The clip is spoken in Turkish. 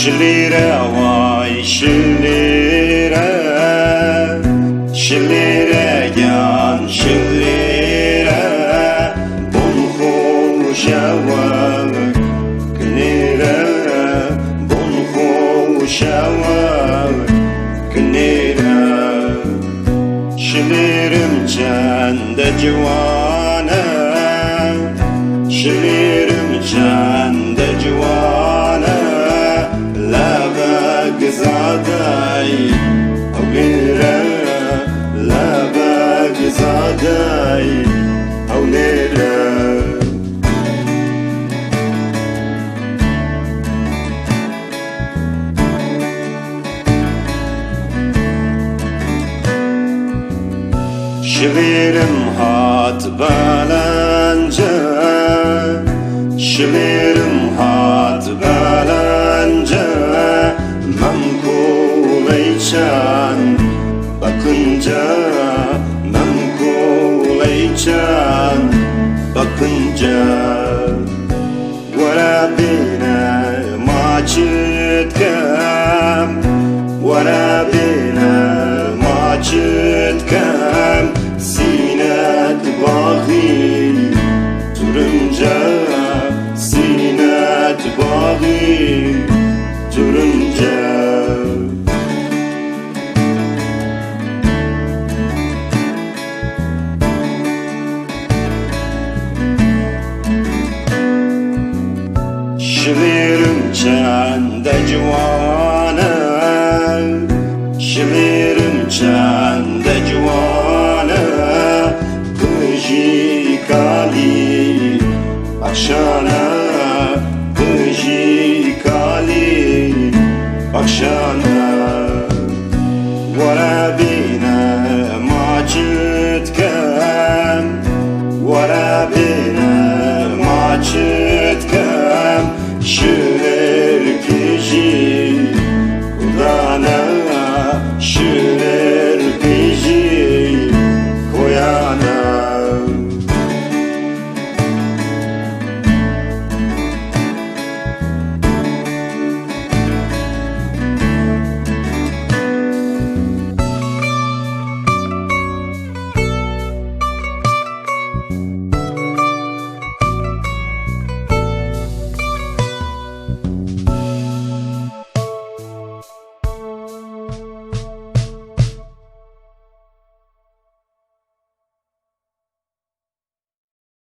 Şilêre vay şilêre, şilêre yan şilêre, bun hoşava knêre, bun hoşava knêre. Şilêrim çende ciwane, şilêrim çende ciwane. Zaday Avlera Labag Zaday Avlera Şilêrim hat balanca, şilêrim hat balanca. Memkuleycan bakınca, memkuleycan bakınca. Wara bina maçı